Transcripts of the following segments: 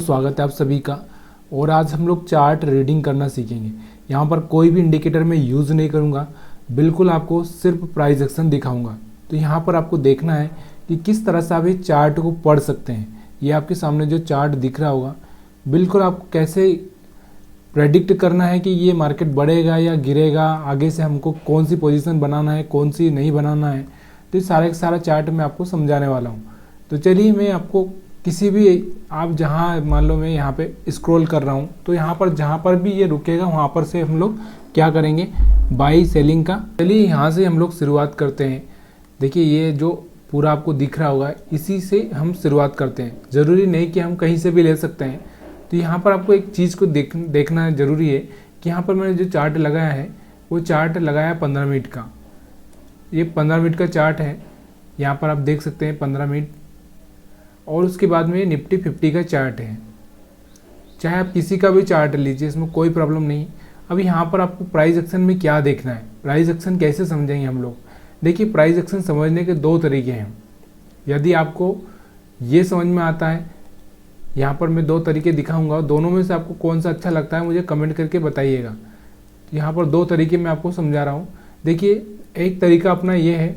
स्वागत है आप सभी का। और आज हम लोग चार्ट रीडिंग करना सीखेंगे। यहाँ पर कोई भी इंडिकेटर मैं यूज़ नहीं करूँगा, बिल्कुल आपको सिर्फ प्राइस एक्शन दिखाऊंगा। तो यहाँ पर आपको देखना है कि किस तरह से आप इस चार्ट को पढ़ सकते हैं। ये आपके सामने जो चार्ट दिख रहा होगा, बिल्कुल आपको कैसे प्रेडिक्ट करना है कि ये मार्केट बढ़ेगा या गिरेगा, आगे से हमको कौन सी पोजीशन बनाना है, कौन सी नहीं बनाना है। तो ये सारा का सारा चार्ट मैं आपको समझाने वाला हूँ। तो चलिए मैं आपको किसी भी, आप जहाँ मान लो मैं यहाँ पे स्क्रॉल कर रहा हूँ, तो यहाँ पर जहाँ पर भी ये रुकेगा वहाँ पर से हम लोग क्या करेंगे, बाई सेलिंग का। चलिए यहाँ से हम लोग शुरुआत करते हैं। देखिए ये जो पूरा आपको दिख रहा होगा, इसी से हम शुरुआत करते हैं। ज़रूरी नहीं कि हम कहीं से भी ले सकते हैं। तो यहाँ पर आपको एक चीज़ को देखना ज़रूरी है कि यहाँ पर मैंने जो चार्ट लगाया है वो चार्ट लगाया है 15 मिनट का। ये 15 मिनट का चार्ट है, यहाँ पर आप देख सकते हैं 15 मिनट। और उसके बाद में निफ्टी 50 का चार्ट है। चाहे आप किसी का भी चार्ट लीजिए, इसमें कोई प्रॉब्लम नहीं। अब यहाँ पर आपको प्राइस एक्शन में क्या देखना है, प्राइस एक्शन कैसे समझेंगे हम लोग। देखिए प्राइस एक्शन समझने के दो तरीके हैं। यदि आपको ये समझ में आता है, यहाँ पर मैं दो तरीके दिखाऊंगा, दोनों में से आपको कौन सा अच्छा लगता है मुझे कमेंट करके बताइएगा। यहाँ पर दो तरीके मैं आपको समझा रहा हूँ। देखिए एक तरीका अपना ये है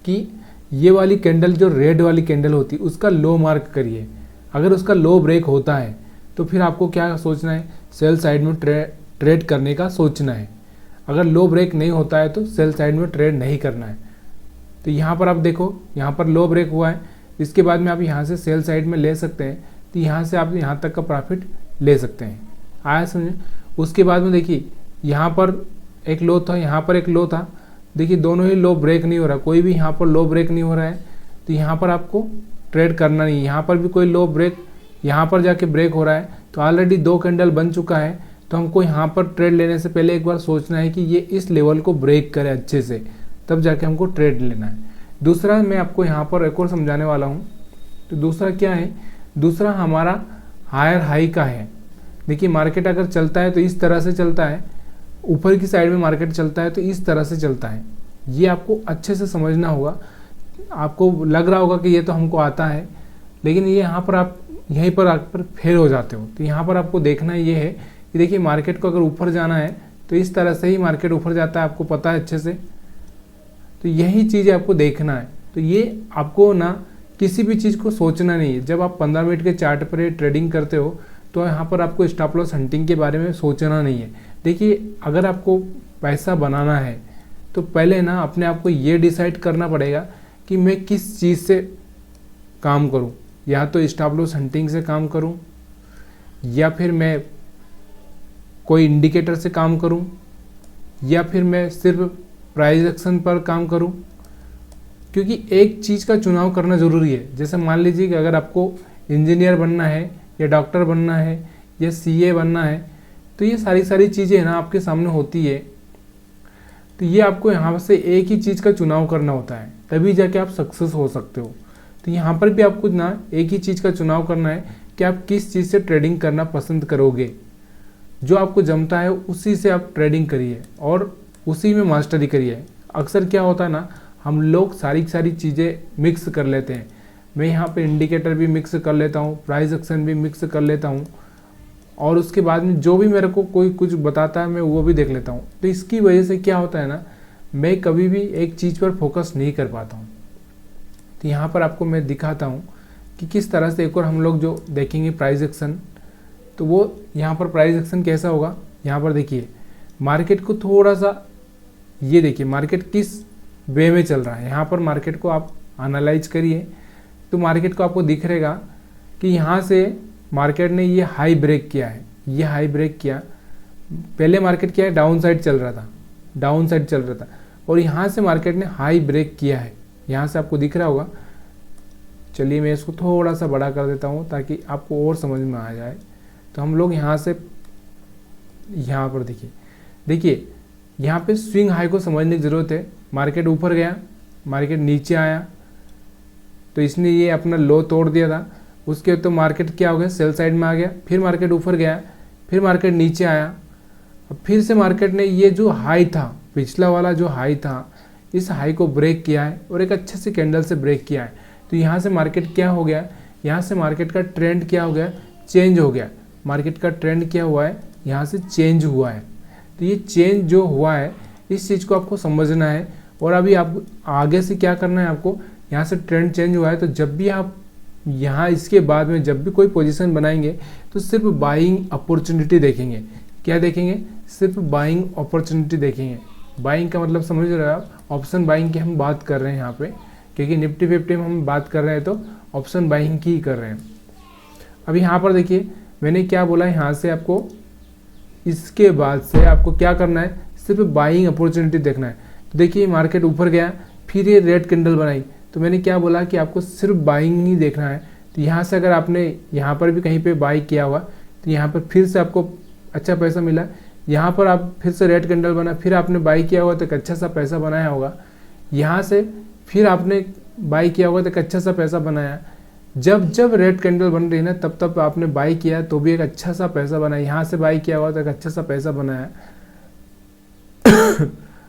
कि ये वाली कैंडल, जो रेड वाली कैंडल होती है, उसका लो मार्क करिए। अगर उसका लो ब्रेक होता है तो फिर आपको क्या सोचना है, सेल साइड में ट्रेड करने का सोचना है। अगर लो ब्रेक नहीं होता है तो सेल साइड में ट्रेड नहीं करना है। तो यहाँ पर आप देखो, यहाँ पर लो ब्रेक हुआ है, इसके बाद में आप यहाँ से सेल साइड में ले सकते हैं। तो यहाँ से आप यहाँ तक का प्रॉफिट ले सकते हैं। आया समझे। उसके बाद में देखिए यहाँ पर एक लो था, यहाँ पर एक लो था। देखिए दोनों ही लो ब्रेक नहीं हो रहा, कोई भी यहाँ पर लो ब्रेक नहीं हो रहा है। तो यहाँ पर आपको ट्रेड करना नहीं है। यहाँ पर भी कोई लो ब्रेक, यहाँ पर जाके ब्रेक हो रहा है, तो ऑलरेडी दो कैंडल बन चुका है। तो हमको यहाँ पर ट्रेड लेने से पहले एक बार सोचना है कि ये इस लेवल को ब्रेक करे अच्छे से, तब जाके हमको ट्रेड लेना है। दूसरा मैं आपको यहाँ पर एक और समझाने वाला हूँ। तो दूसरा क्या है, दूसरा हमारा हायर हाई का है। देखिए मार्केट अगर चलता है तो इस तरह से चलता है, ऊपर की साइड में मार्केट चलता है तो इस तरह से चलता है। ये आपको अच्छे से समझना होगा। आपको लग रहा होगा कि ये तो हमको आता है, लेकिन ये यहाँ पर आप यहीं पर आकर फेल हो जाते हो। तो यहाँ पर आपको देखना ये है कि देखिए मार्केट को अगर ऊपर जाना है तो इस तरह से ही मार्केट ऊपर जाता है, आपको पता है अच्छे से। तो यही चीज़ आपको देखना है। तो ये आपको ना किसी भी चीज़ को सोचना नहीं है। जब आप 15 मिनट के चार्ट पर ट्रेडिंग करते हो तो यहाँ पर आपको स्टॉप लॉस हंटिंग के बारे में सोचना नहीं है। देखिए अगर आपको पैसा बनाना है तो पहले ना अपने आप को ये डिसाइड करना पड़ेगा कि मैं किस चीज़ से काम करूं। या तो स्टॉप लॉस हंटिंग से काम करूं, या फिर मैं कोई इंडिकेटर से काम करूं, या फिर मैं सिर्फ प्राइस एक्शन पर काम करूं। क्योंकि एक चीज़ का चुनाव करना ज़रूरी है। जैसे मान लीजिए कि अगर आपको इंजीनियर बनना है, या डॉक्टर बनना है, या सीए बनना है, तो ये सारी चीज़ें ना आपके सामने होती है। तो ये आपको यहाँ से एक ही चीज़ का चुनाव करना होता है, तभी जाके आप सक्सेस हो सकते हो। तो यहाँ पर भी आपको ना एक ही चीज़ का चुनाव करना है कि आप किस चीज़ से ट्रेडिंग करना पसंद करोगे। जो आपको जमता है उसी से आप ट्रेडिंग करिए और उसी में मास्टरी करिए। अक्सर क्या होता है ना, हम लोग सारी चीज़ें मिक्स कर लेते हैं। मैं यहाँ पे इंडिकेटर भी मिक्स कर लेता हूँ, प्राइस एक्शन भी मिक्स कर लेता हूँ, और उसके बाद में जो भी मेरे को कोई कुछ बताता है मैं वो भी देख लेता हूँ। तो इसकी वजह से क्या होता है ना, मैं कभी भी एक चीज़ पर फोकस नहीं कर पाता हूँ। तो यहाँ पर आपको मैं दिखाता हूँ कि किस तरह से एक और हम लोग जो देखेंगे प्राइस एक्शन। तो वो यहाँ पर प्राइस एक्शन कैसा होगा, यहाँ पर देखिए मार्केट को थोड़ा सा, ये देखिए मार्केट किस वे में चल रहा है। यहाँ पर मार्केट को आप एनालाइज करिए तो मार्केट को आपको दिख रहेगा कि यहाँ से मार्केट ने ये हाई ब्रेक किया है, ये हाई ब्रेक किया। पहले मार्केट क्या है, डाउन साइड चल रहा था, डाउन साइड चल रहा था, और यहाँ से मार्केट ने हाई ब्रेक किया है। यहाँ से आपको दिख रहा होगा। चलिए मैं इसको थोड़ा सा बड़ा कर देता हूँ ताकि आपको और समझ में आ जाए। तो हम लोग यहाँ से यहाँ पर देखिए यहाँ पे स्विंग हाई को समझने की ज़रूरत है। मार्केट ऊपर गया, मार्केट नीचे आया, तो इसने ये अपना लो तोड़ दिया था। उसके तो मार्केट क्या हो गया, सेल साइड में आ गया। फिर मार्केट ऊपर गया, फिर मार्केट नीचे आया। अब फिर से मार्केट ने ये जो हाई था, पिछला वाला जो हाई था, इस हाई को ब्रेक किया है और एक अच्छे से कैंडल से ब्रेक किया है। तो यहाँ से मार्केट क्या हो गया यहाँ से मार्केट का ट्रेंड क्या हो गया, चेंज हो गया। मार्केट का ट्रेंड क्या हुआ है, यहाँ से चेंज हुआ है। तो ये चेंज जो हुआ है इस चीज़ को आपको समझना है। और अभी आप आगे से क्या करना है, आपको यहाँ से ट्रेंड चेंज हुआ है तो जब भी आप यहाँ इसके बाद में जब भी कोई पोजीशन बनाएंगे तो सिर्फ बाइंग अपॉर्चुनिटी देखेंगे। क्या देखेंगे, सिर्फ बाइंग अपॉर्चुनिटी देखेंगे। बाइंग का मतलब समझ रहे हो आप, ऑप्शन बाइंग की हम बात कर रहे हैं यहाँ पे, क्योंकि निफ्टी 50 में हम बात कर रहे हैं तो ऑप्शन बाइंग की ही कर रहे हैं। अब यहाँ पर देखिए मैंने क्या बोला, यहाँ से आपको इसके बाद से आपको क्या करना है, सिर्फ बाइंग अपॉर्चुनिटी देखना है। तो देखिए मार्केट ऊपर गया, फिर ये रेड कैंडल बनाई, तो मैंने क्या बोला कि आपको सिर्फ बाइंग ही देखना है। तो यहाँ से अगर आपने यहाँ पर भी कहीं पे बाई किया हुआ तो यहाँ पर फिर से आपको अच्छा पैसा मिला। यहाँ पर आप फिर से रेड कैंडल बना, फिर आपने बाई किया होगा तो एक अच्छा सा पैसा बनाया होगा। यहाँ से फिर आपने बाई किया होगा तो एक अच्छा सा पैसा बनाया। जब जब रेड कैंडल बन रही ना तब तब आपने बाई किया तो भी एक अच्छा सा पैसा बनाया। यहाँ से बाई किया हुआ तो एक अच्छा सा पैसा बनाया।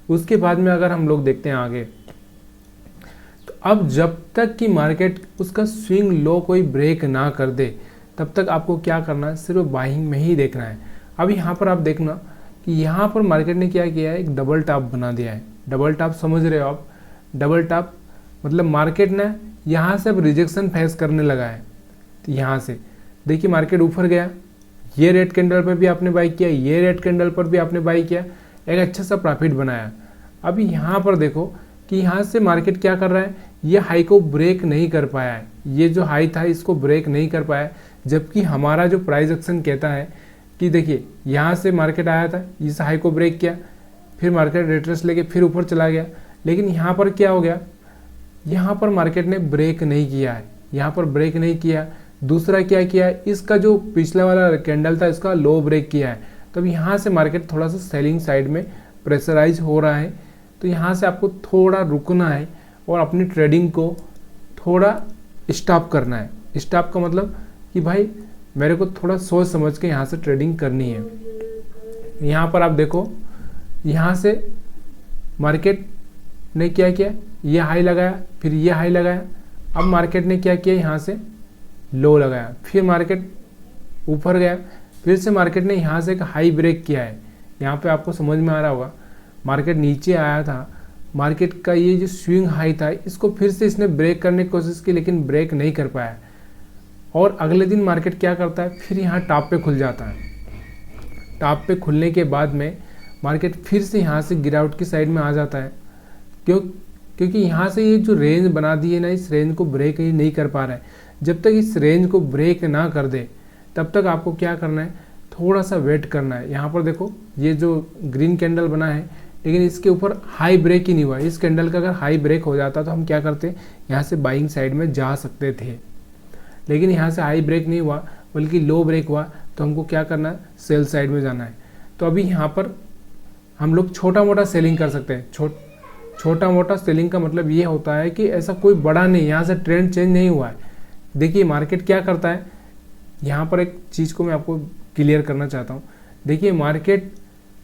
उसके बाद में अगर हम लोग देखते हैं आगे, तो अब जब तक कि मार्केट उसका स्विंग लो कोई ब्रेक ना कर दे तब तक आपको क्या करना है, सिर्फ बाइंग में ही देखना है। अब यहाँ पर आप देखना कि यहाँ पर मार्केट ने क्या किया है, एक डबल टॉप बना दिया है। डबल टॉप समझ रहे हो आप, डबल टॉप मतलब मार्केट ने यहाँ से अब रिजेक्शन फेस करने लगा है। तो यहाँ से देखिए मार्केट ऊपर गया, ये रेड कैंडल पर भी आपने बाई किया, ये रेड कैंडल पर भी आपने बाई किया, एक अच्छा सा प्रॉफिट बनाया। अभी यहाँ पर देखो कि यहाँ से मार्केट क्या कर रहा है, ये हाई को ब्रेक नहीं कर पाया है। ये जो हाई था इसको ब्रेक नहीं कर पाया, जबकि हमारा जो प्राइस एक्शन कहता है कि देखिए यहाँ से मार्केट आया था, इस हाई को ब्रेक किया, फिर मार्केट रिट्रेस लेके फिर ऊपर चला गया। लेकिन यहाँ पर क्या हो गया, यहाँ पर मार्केट ने ब्रेक नहीं किया है, यहाँ पर ब्रेक नहीं किया। दूसरा क्या किया है, इसका जो पिछला वाला कैंडल था इसका लो ब्रेक किया है। तो अब यहाँ से मार्केट थोड़ा सा सेलिंग साइड में प्रेशराइज हो रहा है। तो यहाँ से आपको थोड़ा रुकना है और अपनी ट्रेडिंग को थोड़ा स्टॉप करना है। स्टॉप का मतलब कि भाई मेरे को थोड़ा सोच समझ के यहाँ से ट्रेडिंग करनी है। यहाँ पर आप देखो, यहाँ से मार्केट ने क्या किया, ये हाई लगाया, फिर ये हाई लगाया। अब मार्केट ने क्या किया, यहाँ से लो लगाया, फिर मार्केट ऊपर गया, फिर से मार्केट ने यहाँ से एक हाई ब्रेक किया है। यहाँ पे आपको समझ में आ रहा होगा, मार्केट नीचे आया था, मार्केट का ये जो स्विंग हाई था इसको फिर से इसने ब्रेक करने की कोशिश की लेकिन ब्रेक नहीं कर पाया। और अगले दिन मार्केट क्या करता है, फिर यहाँ टॉप पे खुल जाता है। टॉप पे खुलने के बाद में मार्केट फिर से यहाँ से गिरावट की साइड में आ जाता है। क्योंकि यहाँ से ये जो रेंज बना दी है ना, इस रेंज को ब्रेक ही नहीं कर पा रहा है। जब तक इस रेंज को ब्रेक ना कर दे तब तक आपको क्या करना है, थोड़ा सा वेट करना है। यहाँ पर देखो ये जो ग्रीन कैंडल बना है लेकिन इसके ऊपर हाई ब्रेक ही नहीं हुआ। इस कैंडल का अगर हाई ब्रेक हो जाता तो हम क्या करते, यहाँ से बाइंग साइड में जा सकते थे। लेकिन यहाँ से हाई ब्रेक नहीं हुआ बल्कि लो ब्रेक हुआ, तो हमको क्या करना है, सेल साइड में जाना है। तो अभी यहाँ पर हम लोग छोटा मोटा सेलिंग कर सकते हैं। छोटा मोटा सेलिंग का मतलब ये होता है कि ऐसा कोई बड़ा नहीं, यहाँ से ट्रेंड चेंज नहीं हुआ है। देखिए मार्केट क्या करता है, यहाँ पर एक चीज़ को मैं आपको क्लियर करना चाहता हूँ। देखिए मार्केट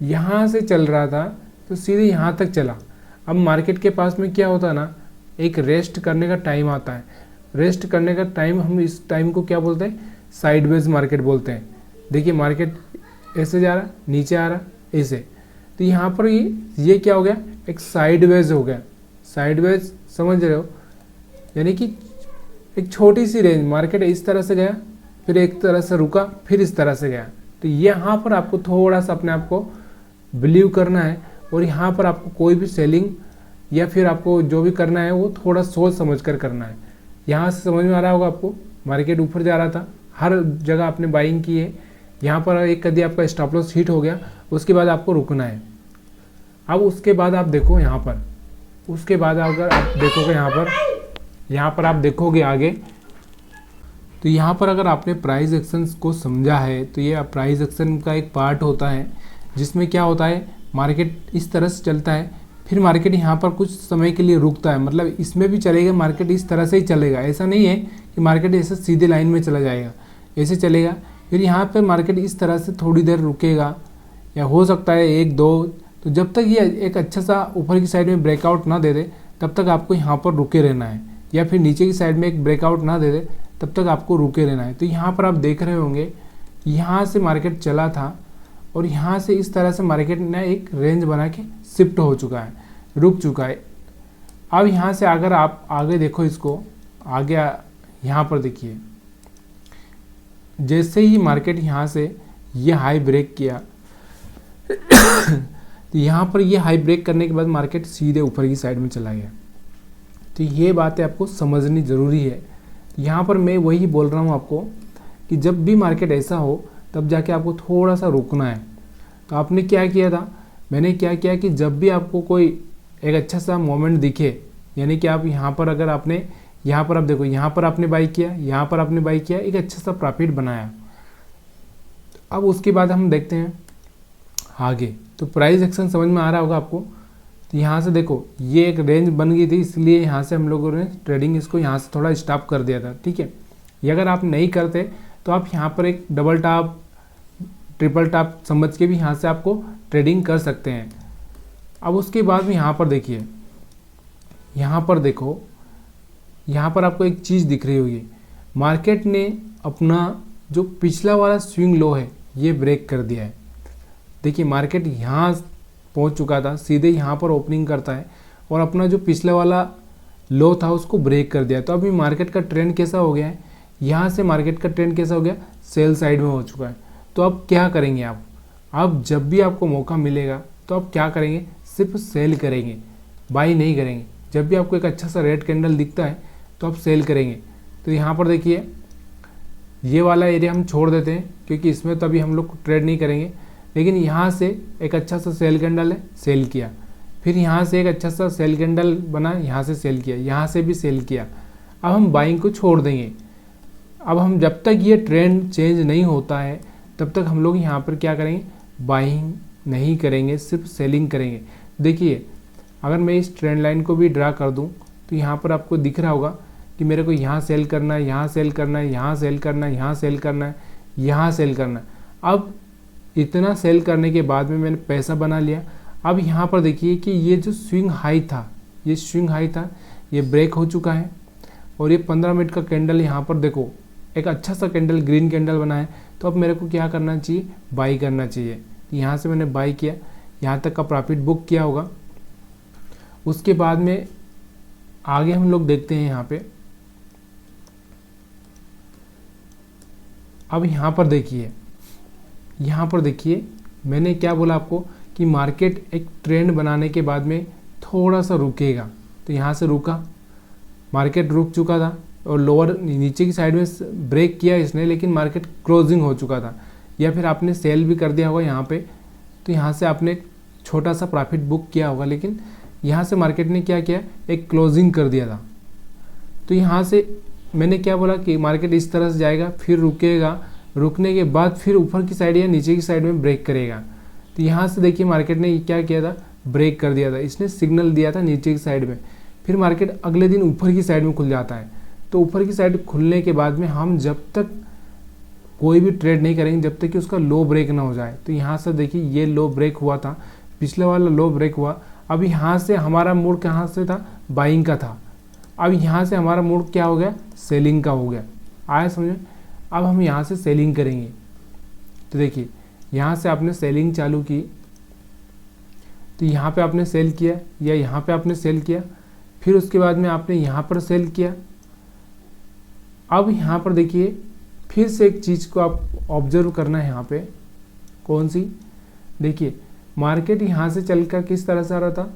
यहाँ से चल रहा था तो सीधे यहाँ तक चला। अब मार्केट के पास में क्या होता है ना, एक रेस्ट करने का टाइम आता है। रेस्ट करने का टाइम, हम इस टाइम को क्या बोलते हैं, साइडवेज मार्केट बोलते हैं। देखिए मार्केट ऐसे जा रहा, नीचे आ रहा, ऐसे। तो यहाँ पर ये क्या हो गया, एक साइडवेज हो गया। साइडवेज समझ रहे हो, यानी कि एक छोटी सी रेंज, मार्केट इस तरह से गया, फिर एक तरह से रुका, फिर इस तरह से गया। तो यहाँ पर आपको थोड़ा सा अपने आप को बिलीव करना है और यहाँ पर आपको कोई भी सेलिंग या फिर आपको जो भी करना है वो थोड़ा सोच समझ कर करना है। यहाँ से समझ में आ रहा होगा आपको, मार्केट ऊपर जा रहा था, हर जगह आपने बाइंग की है। यहाँ पर एक कभी आपका स्टॉप लॉस हिट हो गया, उसके बाद आपको रुकना है। अब उसके बाद आप देखो यहाँ पर, उसके बाद अगर आप देखोगे यहाँ पर आप देखोगे आगे, तो यहाँ पर अगर आपने प्राइस एक्शंस को समझा है तो ये प्राइस एक्शन का एक पार्ट होता है जिसमें क्या होता है, मार्केट इस तरह से चलता है, फिर मार्केट यहाँ पर कुछ समय के लिए रुकता है। मतलब इसमें भी चलेगा, मार्केट इस तरह से ही चलेगा। ऐसा नहीं है कि मार्केट ऐसे सीधे लाइन में चला जाएगा, ऐसे चलेगा। फिर यहाँ पर मार्केट इस तरह से थोड़ी देर रुकेगा, या हो सकता है एक दो। तो जब तक ये एक अच्छा सा ऊपर की साइड में ब्रेकआउट ना दे दे तब तक आपको यहाँ पर रुके रहना है, या फिर नीचे की साइड में एक ब्रेकआउट ना दे दे तब तक आपको रुके रहना है। तो यहाँ पर आप देख रहे होंगे यहाँ से मार्केट चला था और यहाँ से इस तरह से मार्केट ने एक रेंज बना के शिफ्ट हो चुका है, रुक चुका है। अब यहाँ से अगर आप आगे देखो, इसको आगे यहाँ पर देखिए, जैसे ही मार्केट यहाँ से ये हाई ब्रेक किया तो यहाँ पर ये हाई ब्रेक करने के बाद मार्केट सीधे ऊपर की साइड में चला गया। तो ये बातें आपको समझनी ज़रूरी है। यहाँ पर मैं वही बोल रहा हूँ आपको कि जब भी मार्केट ऐसा हो तब जाके आपको थोड़ा सा रुकना है। तो आपने क्या किया था, मैंने क्या किया कि जब भी आपको कोई एक अच्छा सा मोमेंट दिखे, यानी कि आप यहाँ पर अगर आपने यहाँ पर आप देखो, यहाँ पर आपने बाई किया, यहाँ पर आपने बाई किया, एक अच्छा सा प्रॉफिट बनाया। अब उसके बाद हम देखते हैं आगे। तो प्राइस एक्शन समझ में आ रहा होगा आपको। तो यहाँ से देखो ये एक रेंज बन गई थी, इसलिए यहाँ से हम लोगों ने ट्रेडिंग इसको यहाँ से थोड़ा स्टॉप कर दिया था, ठीक है। ये अगर आप नहीं करते तो आप यहाँ पर एक डबल टॉप ट्रिपल टॉप समझ के भी यहाँ से आपको ट्रेडिंग कर सकते हैं। अब उसके बाद में यहाँ पर देखिए, यहाँ पर देखो, यहाँ पर आपको एक चीज़ दिख रही होगी, मार्केट ने अपना जो पिछला वाला स्विंग लो है ये ब्रेक कर दिया है। देखिए मार्केट यहाँ पहुँच चुका था, सीधे यहाँ पर ओपनिंग करता है और अपना जो पिछला वाला लो था उसको ब्रेक कर दिया। तो अभी मार्केट का ट्रेंड कैसा हो गया है, यहाँ से मार्केट का ट्रेंड कैसा हो गया, सेल साइड में हो चुका है। तो अब क्या करेंगे आप जब भी आपको मौका मिलेगा तो आप क्या करेंगे, सिर्फ सेल करेंगे, बाई नहीं करेंगे। जब भी आपको एक अच्छा सा रेड कैंडल दिखता है तो आप सेल करेंगे। तो यहाँ पर देखिए ये वाला एरिया हम छोड़ देते हैं क्योंकि इसमें तो अभी हम लोग ट्रेड नहीं करेंगे, लेकिन यहाँ से एक अच्छा सा सेल कैंडल है, सेल किया, फिर यहाँ से एक अच्छा सा सेल कैंडल बना, यहाँ से सेल किया, यहाँ से भी सेल किया। अब हम बाइंग को छोड़ देंगे। अब हम जब तक ये ट्रेंड चेंज नहीं होता है तब तक हम लोग यहाँ पर क्या करेंगे, बाइंग नहीं करेंगे, सिर्फ सेलिंग करेंगे। देखिए अगर मैं इस ट्रेंड लाइन को भी ड्रा कर दूँ तो यहाँ पर आपको दिख रहा होगा कि मेरे को यहाँ सेल करना है, यहाँ सेल करना है, यहाँ सेल करना है, यहाँ सेल करना है, यहाँ सेल करना है। अब इतना सेल करने के बाद में मैंने पैसा बना लिया। अब यहाँ पर देखिए कि ये जो स्विंग हाई था, ये स्विंग हाई था, ये ब्रेक हो चुका है और ये 15 मिनट का कैंडल यहाँ पर देखो एक अच्छा सा कैंडल, ग्रीन कैंडल बना है। तो अब मेरे को क्या करना चाहिए, बाई करना चाहिए। यहाँ से मैंने बाई किया, यहाँ तक का प्रॉफिट बुक किया होगा। उसके बाद में आगे हम लोग देखते हैं यहाँ पे। अब यहाँ पर देखिए, यहाँ पर देखिए मैंने क्या बोला आपको कि मार्केट एक ट्रेंड बनाने के बाद में थोड़ा सा रुकेगा। तो यहाँ से रुका, मार्केट रुक चुका था और लोअर नीचे की साइड में ब्रेक किया इसने, लेकिन मार्केट क्लोजिंग हो चुका था, या फिर आपने सेल भी कर दिया होगा यहाँ पे। तो यहाँ से आपने छोटा सा प्रॉफिट बुक किया होगा, लेकिन यहाँ से मार्केट ने क्या किया, एक क्लोजिंग कर दिया था। तो यहाँ से मैंने क्या बोला कि मार्केट इस तरह से जाएगा, फिर रुकेगा, रुकने के बाद फिर ऊपर की साइड या नीचे की साइड में ब्रेक करेगा। तो यहाँ से देखिए मार्केट ने क्या किया था, ब्रेक कर दिया था, इसने सिग्नल दिया था नीचे की साइड में। फिर मार्केट अगले दिन ऊपर की साइड में खुल जाता है। तो ऊपर की साइड खुलने के बाद में हम जब तक कोई भी ट्रेड नहीं करेंगे जब तक कि उसका लो ब्रेक ना हो जाए। तो यहाँ से देखिए ये लो ब्रेक हुआ था, पिछले वाला लो ब्रेक हुआ। अब यहाँ से हमारा मूड कहाँ से था, बाइंग का था। अब यहाँ से हमारा मूड क्या हो गया, सेलिंग का हो गया। आया समझ में। अब हम यहाँ से सेलिंग करेंगे। तो देखिए यहाँ से आपने सेलिंग चालू की, तो यहाँ पे आपने सेल किया या यहाँ पे आपने सेल किया, फिर उसके बाद में आपने यहाँ पर सेल किया। अब यहाँ पर देखिए फिर से एक चीज़ को आप ऑब्जर्व करना है यहाँ पे, कौन सी, देखिए मार्केट यहाँ से चलकर किस तरह से आ रहा था,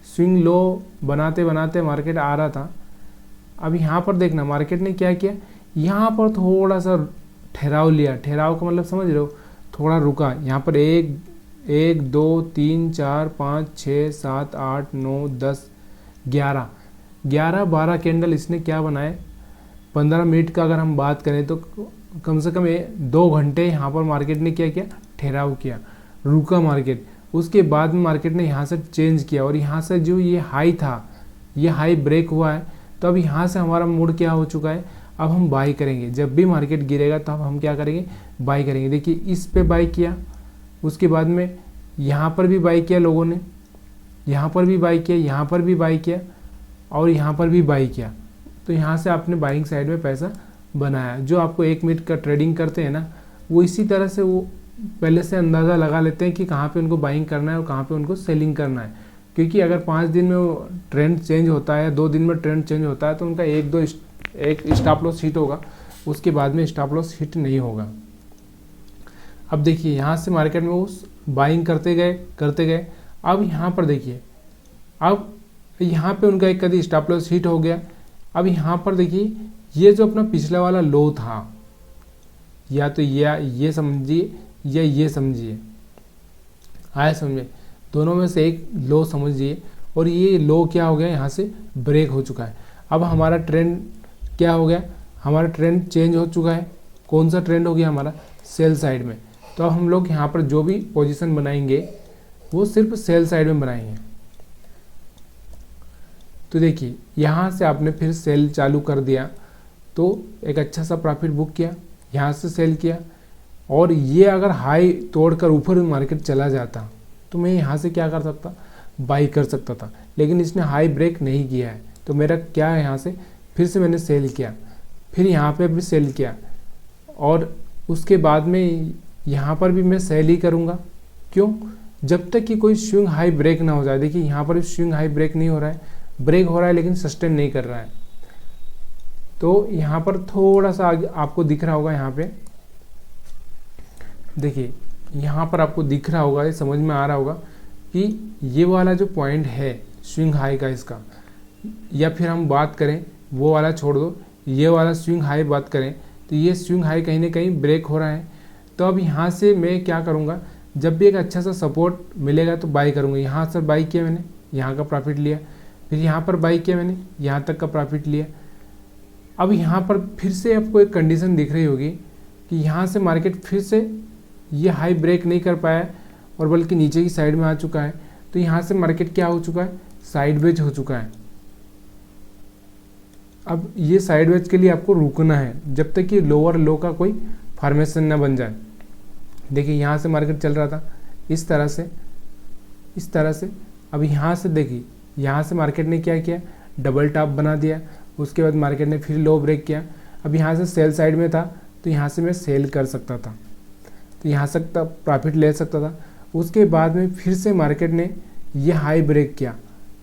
स्विंग लो बनाते बनाते मार्केट आ रहा था। अब यहाँ पर देखना मार्केट ने क्या किया, यहाँ पर थोड़ा सा ठहराव लिया। ठहराव का मतलब समझ रहे हो, थोड़ा रुका। यहाँ पर 1 2 3 4 5 6 7 8 9 10 11 12 कैंडल इसने क्या बनाए। 15 मिनट का अगर हम बात करें तो कम से कम 2 घंटे यहाँ पर मार्केट ने क्या किया, ठहराव किया, रुका मार्केट। उसके बाद में मार्केट ने यहाँ से चेंज किया और यहाँ से जो ये हाई था, ये हाई ब्रेक हुआ है। तो अब यहाँ से हमारा मूड क्या हो चुका है, अब हम बाई करेंगे। जब भी मार्केट गिरेगा तो अब हम क्या करेंगे, बाई करेंगे। देखिए इस पे बाई किया, उसके बाद में यहाँ पर भी बाई किया लोगों ने, यहाँ पर भी बाई किया, यहाँ पर भी बाई किया और यहाँ पर भी बाई किया। तो यहाँ से आपने बाइंग साइड में पैसा बनाया। जो आपको 1 मिनट का ट्रेडिंग करते हैं ना, वो इसी तरह से वो पहले से अंदाज़ा लगा लेते हैं कि कहाँ पे उनको बाइंग करना है और कहाँ पे उनको सेलिंग करना है। क्योंकि अगर 5 दिन में वो ट्रेंड चेंज होता है, 2 दिन में ट्रेंड चेंज होता है, तो उनका एक स्टॉप लॉस हिट होगा, उसके बाद में स्टॉप लॉस हिट नहीं होगा। अब देखिए यहाँ से मार्केट में वो बाइंग करते गए। अब यहाँ पर देखिए, अब यहाँ पे उनका एक कभी स्टॉप लॉस हिट हो गया। अब यहाँ पर देखिए, ये जो अपना पिछला वाला लो था, या तो ये समझिए या ये समझिए, आया समझे, दोनों में से एक लो समझिए, और ये लो क्या हो गया, यहाँ से ब्रेक हो चुका है। अब हमारा ट्रेंड क्या हो गया, हमारा ट्रेंड चेंज हो चुका है। कौन सा ट्रेंड हो गया हमारा, सेल साइड में। तो अब हम लोग यहाँ पर जो भी पोजीशन बनाएंगे वो सिर्फ सेल साइड में बनाएंगे। तो देखिए यहाँ से आपने फिर सेल चालू कर दिया, तो एक अच्छा सा प्रॉफिट बुक किया, यहाँ से सेल किया। और ये अगर हाई तोड़कर ऊपर मार्केट चला जाता तो मैं यहाँ से क्या कर सकता, बाई कर सकता था, लेकिन इसने हाई ब्रेक नहीं किया है। तो मेरा क्या है, यहाँ से फिर से मैंने सेल किया, फिर यहाँ पे भी सेल किया, और उसके बाद में यहाँ पर भी मैं सेल ही करूँगा। क्यों, जब तक कि कोई स्विंग हाई ब्रेक ना हो जाए। देखिए यहाँ पर भी स्विंग हाई ब्रेक नहीं हो रहा है, ब्रेक हो रहा है लेकिन सस्टेन नहीं कर रहा है। तो यहाँ पर थोड़ा सा आगे आपको दिख रहा होगा, यहाँ पे देखिए, यहाँ पर आपको दिख रहा होगा, ये समझ में आ रहा होगा कि ये वाला जो पॉइंट है स्विंग हाई का इसका, या फिर हम बात करें वो वाला छोड़ दो, ये वाला स्विंग हाई बात करें, तो ये स्विंग हाई कहीं ना कहीं ब्रेक हो रहा है। तो अब यहाँ से मैं क्या करूँगा, जब भी एक अच्छा सा सपोर्ट मिलेगा तो बाई करूँगा। यहाँ से बाई किया मैंने, यहाँ का प्रॉफिट लिया, फिर यहाँ पर बाई किया मैंने, यहाँ तक का प्रॉफिट लिया। अब यहाँ पर फिर से आपको एक कंडीशन दिख रही होगी कि यहाँ से मार्केट फिर से ये हाई ब्रेक नहीं कर पाया और बल्कि नीचे की साइड में आ चुका है। तो यहाँ से मार्केट क्या हो चुका है, साइडवेज हो चुका है। अब ये साइडवेज के लिए आपको रुकना है जब तक कि लोअर लो का कोई फॉर्मेशन ना बन जाए। देखिए यहाँ से मार्केट चल रहा था इस तरह से। अब यहाँ से देखिए, यहाँ से मार्केट ने क्या किया, डबल टॉप बना दिया। उसके बाद मार्केट ने फिर लो ब्रेक किया। अब यहाँ से सेल साइड में था, तो यहाँ से मैं सेल कर सकता था, तो यहाँ से प्रॉफिट ले सकता था। उसके बाद में फिर से मार्केट ने ये हाई ब्रेक किया,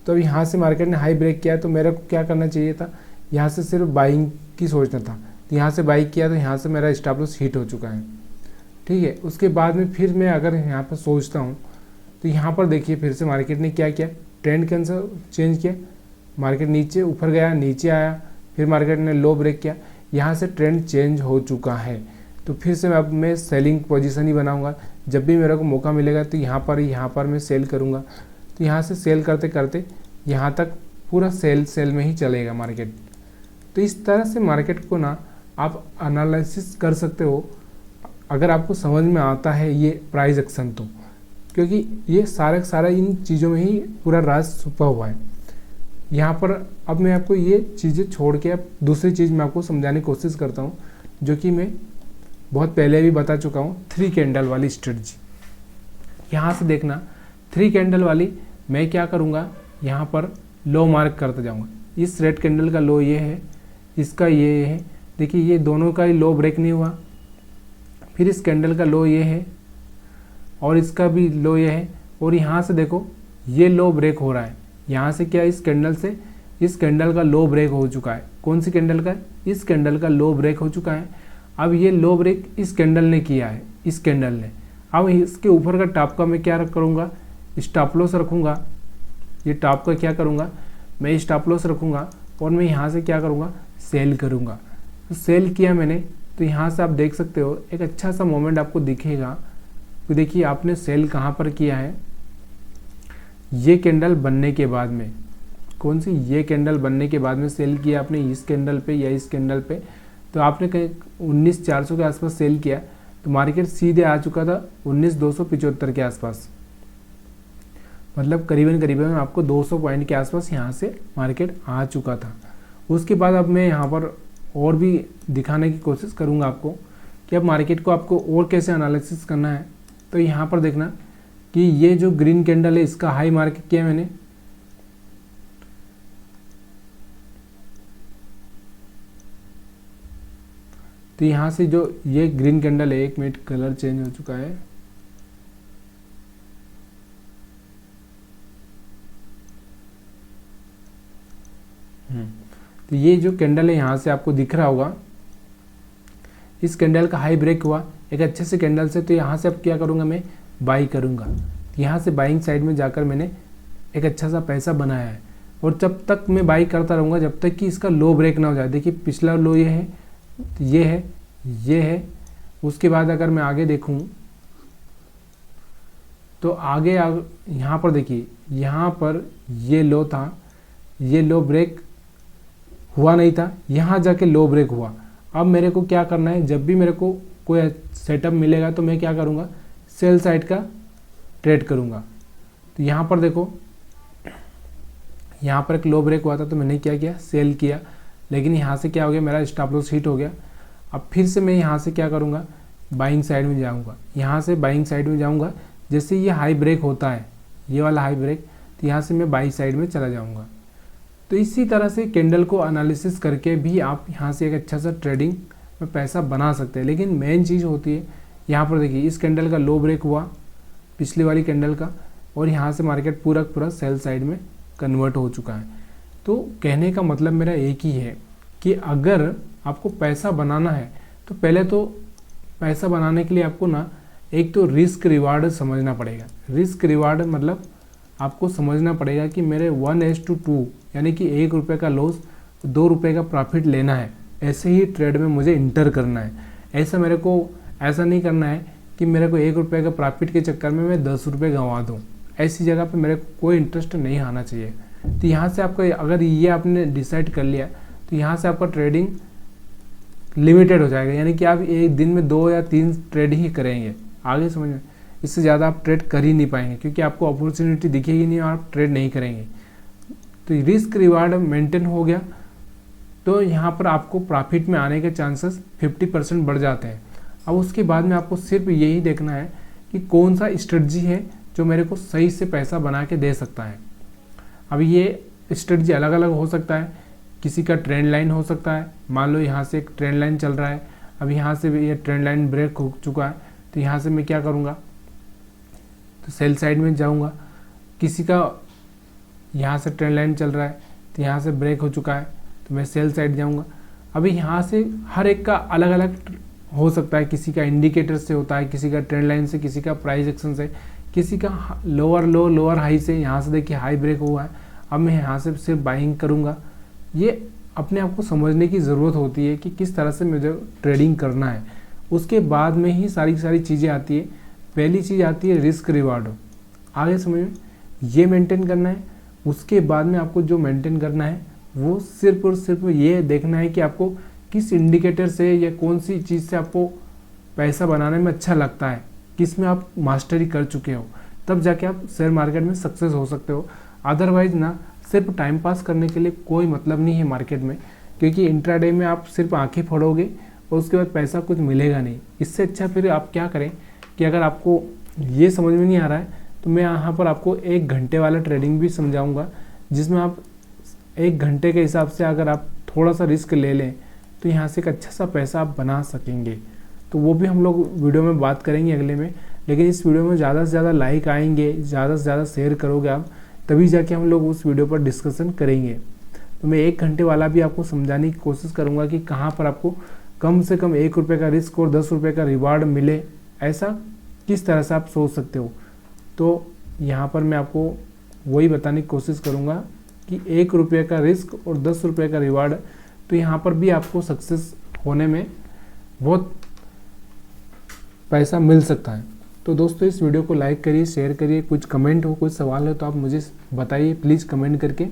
तो अब यहाँ से मार्केट ने हाई ब्रेक किया, तो मेरे को क्या करना चाहिए था, यहाँ से सिर्फ बाइंग की सोचना था। तो यहाँ से बाई किया, तो यहाँ से मेरा स्टॉप लॉस हिट हो चुका है, ठीक है। उसके बाद में फिर मैं अगर यहाँ पर सोचता हूँ, तो यहाँ पर देखिए फिर से मार्केट ने क्या किया, ट्रेंड कैंसर चेंज किया। मार्केट नीचे ऊपर गया, नीचे आया, फिर मार्केट ने लो ब्रेक किया, यहाँ से ट्रेंड चेंज हो चुका है। तो फिर से अब मैं सेलिंग पोजीशन ही बनाऊंगा। जब भी मेरे को मौका मिलेगा तो यहाँ पर मैं सेल करूँगा। तो यहाँ से सेल करते करते यहाँ तक पूरा सेल में ही चलेगा मार्केट। तो इस तरह से मार्केट को ना आप एनालिसिस कर सकते हो, अगर आपको समझ में आता है ये प्राइस एक्शन तो, क्योंकि ये सारा इन चीज़ों में ही पूरा राज छुपा हुआ है। यहाँ पर अब मैं आपको ये चीज़ें छोड़ के अब दूसरी चीज़ मैं आपको समझाने की कोशिश करता हूँ, जो कि मैं बहुत पहले भी बता चुका हूँ। 3 कैंडल वाली स्ट्रेटजी, यहाँ से देखना 3 कैंडल वाली मैं क्या करूँगा, यहाँ पर लो मार्क करते जाऊँगा। इस रेड कैंडल का लो ये है, इसका ये है, देखिए ये दोनों का ही लो ब्रेक नहीं हुआ। फिर इस कैंडल का लो ये है और इसका भी लो ये है, और यहाँ से देखो ये लो ब्रेक हो रहा है। यहाँ से क्या, इस कैंडल से इस कैंडल का लो ब्रेक हो चुका है। कौन सी कैंडल का, इस कैंडल का लो ब्रेक हो चुका है। अब ये लो ब्रेक इस कैंडल ने किया है, इस कैंडल ने। अब इसके ऊपर का टॉप का मैं क्या करूँगा, स्टॉप लॉस रखूँगा। ये टॉप का क्या करूँगा, मैं स्टॉप लॉस रखूँगा और मैं यहाँ से क्या करूँगा, सेल करूँगा। तो सेल किया मैंने, तो यहाँ से आप देख सकते हो एक अच्छा सा मोमेंट आपको दिखेगा। तो देखिए आपने सेल कहाँ पर किया है, ये कैंडल बनने के बाद में। कौन सी, ये कैंडल बनने के बाद में सेल किया आपने इस कैंडल पे या इस कैंडल पे। तो आपने कहीं 19,400 के आसपास सेल किया, तो मार्केट सीधे आ चुका था 19,275 के आसपास। मतलब करीबन आपको 200 पॉइंट के आसपास यहाँ से मार्केट आ चुका था। उसके बाद अब मैं यहाँ पर और भी दिखाने की कोशिश करूँगा आपको कि अब मार्केट को आपको और कैसे एनालिसिस करना है। तो यहाँ पर देखना कि ये जो ग्रीन कैंडल है इसका हाई मार्क किया मैंने, तो यहाँ से जो ये ग्रीन कैंडल है, 1 मिनट कलर चेंज हो चुका है, तो ये जो कैंडल है यहाँ से आपको दिख रहा होगा, इस कैंडल का हाई ब्रेक हुआ एक अच्छे से कैंडल से, तो यहाँ से अब क्या करूँगा, मैं बाई करूँगा। यहाँ से बाइंग साइड में जाकर मैंने एक अच्छा सा पैसा बनाया है, और जब तक मैं बाई करता रहूँगा जब तक कि इसका लो ब्रेक ना हो जाए। देखिए पिछला लो ये है, ये है, ये है। उसके बाद अगर मैं आगे देखूँ तो आगे यहाँ पर देखिए, यहाँ पर ये लो था, ये लो ब्रेक हुआ नहीं था, यहाँ जाके लो ब्रेक हुआ। अब मेरे को क्या करना है, जब भी मेरे को कोई सेटअप मिलेगा तो मैं क्या करूँगा, सेल साइड का ट्रेड करूँगा। तो यहाँ पर देखो, यहाँ पर एक लो ब्रेक हुआ था तो मैंने क्या किया, सेल किया, लेकिन यहाँ से क्या हो गया, मेरा स्टॉप लॉस हिट हो गया। अब फिर से मैं यहाँ से क्या करूँगा, बाइंग साइड में जाऊँगा। यहाँ से बाइंग साइड में जाऊँगा, जैसे ये हाई ब्रेक होता है, ये वाला हाई ब्रेक, तो यहाँ से मैं बाई साइड में चला जाऊँगा। तो इसी तरह से कैंडल को एनालिसिस करके भी आप यहाँ से एक अच्छा सा ट्रेडिंग में पैसा बना सकते हैं। लेकिन मेन चीज़ होती है, यहाँ पर देखिए इस कैंडल का लो ब्रेक हुआ पिछली वाली कैंडल का, और यहाँ से मार्केट पूरा सेल साइड में कन्वर्ट हो चुका है। तो कहने का मतलब मेरा एक ही है कि अगर आपको पैसा बनाना है तो पहले तो पैसा बनाने के लिए आपको ना एक तो रिस्क रिवार्ड समझना पड़ेगा। रिस्क रिवार्ड मतलब आपको समझना पड़ेगा कि मेरे 1:2 यानी कि 1 रुपये का लॉस 2 रुपये का प्रॉफिट लेना है, ऐसे ही ट्रेड में मुझे इंटर करना है। ऐसा नहीं करना है कि मेरे को 1 रुपये का प्रॉफिट के चक्कर में मैं 10 रुपये गंवा दूँ। ऐसी जगह पे मेरे को कोई इंटरेस्ट नहीं आना चाहिए। तो यहाँ से आपका अगर ये आपने डिसाइड कर लिया तो यहाँ से आपका ट्रेडिंग लिमिटेड हो जाएगा, यानी कि आप एक दिन में 2 या 3 ट्रेड ही करेंगे, आगे समझ में, इससे ज़्यादा आप ट्रेड कर ही नहीं पाएंगे क्योंकि आपको अपॉर्चुनिटी दिखेगी नहीं और आप ट्रेड नहीं करेंगे। तो रिस्क रिवार्ड मेंटेन हो गया तो यहाँ पर आपको प्रॉफिट में आने के चांसेस 50% बढ़ जाते हैं। अब उसके बाद में आपको सिर्फ यही देखना है कि कौन सा स्ट्रेटजी है जो मेरे को सही से पैसा बना के दे सकता है। अब ये स्ट्रेटजी अलग अलग हो सकता है, किसी का ट्रेंड लाइन हो सकता है। मान लो यहाँ से एक ट्रेंड लाइन चल रहा है, अब यहाँ से ये ट्रेंड लाइन ब्रेक हो चुका है, तो यहाँ से मैं क्या करूँगा, तो सेल साइड में जाऊँगा। किसी का यहाँ से ट्रेंड लाइन चल रहा है तो यहाँ से ब्रेक हो चुका है तो मैं सेल साइड जाऊँगा। अभी यहाँ से हर एक का अलग अलग हो सकता है, किसी का इंडिकेटर से होता है, किसी का ट्रेंड लाइन से, किसी का प्राइस एक्शन से, किसी का लोअर लो लोअर हाई से। यहाँ से देखिए हाई ब्रेक हुआ है, अब मैं यहाँ से सिर्फ बाइंग करूँगा। ये अपने आप को समझने की ज़रूरत होती है कि किस तरह से मुझे ट्रेडिंग करना है। उसके बाद में ही सारी चीज़ें आती है। पहली चीज़ आती है रिस्क रिवार्ड, आगे समझ में, ये मेंटेन करना है। उसके बाद में आपको जो मेंटेन करना है वो सिर्फ और सिर्फ ये देखना है कि आपको किस इंडिकेटर से या कौन सी चीज़ से आपको पैसा बनाने में अच्छा लगता है, किस में आप मास्टरी कर चुके हो, तब जाके आप शेयर मार्केट में सक्सेस हो सकते हो। अदरवाइज ना सिर्फ टाइम पास करने के लिए कोई मतलब नहीं है मार्केट में, क्योंकि इंट्राडे में आप सिर्फ आंखें फोड़ोगे और उसके बाद पैसा कुछ मिलेगा नहीं। इससे अच्छा फिर आप क्या करें कि अगर आपको ये समझ में नहीं आ रहा है तो मैं यहाँ पर आपको 1 घंटे वाला ट्रेडिंग भी समझाऊंगा, जिसमें आप 1 घंटे के हिसाब से अगर आप थोड़ा सा रिस्क ले लें तो यहाँ से एक अच्छा सा पैसा आप बना सकेंगे। तो वो भी हम लोग वीडियो में बात करेंगे अगले में। लेकिन इस वीडियो में ज़्यादा से ज़्यादा लाइक आएंगे, ज़्यादा से ज़्यादा शेयर करोगे आप, तभी जाके हम लोग उस वीडियो पर डिस्कशन करेंगे। तो मैं 1 घंटे वाला भी आपको समझाने की कोशिश करूँगा कि कहाँ पर आपको कम से कम 1 रुपये का रिस्क और 10 रुपये का रिवार्ड मिले, ऐसा किस तरह से आप सोच सकते हो। तो यहाँ पर मैं आपको वही बताने की कोशिश करूँगा कि 1 रुपये का रिस्क और 10 रुपये का रिवार्ड, तो यहाँ पर भी आपको सक्सेस होने में बहुत पैसा मिल सकता है। तो दोस्तों इस वीडियो को लाइक करिए, शेयर करिए। कुछ कमेंट हो, कुछ सवाल हो तो आप मुझे बताइए प्लीज़ कमेंट करके।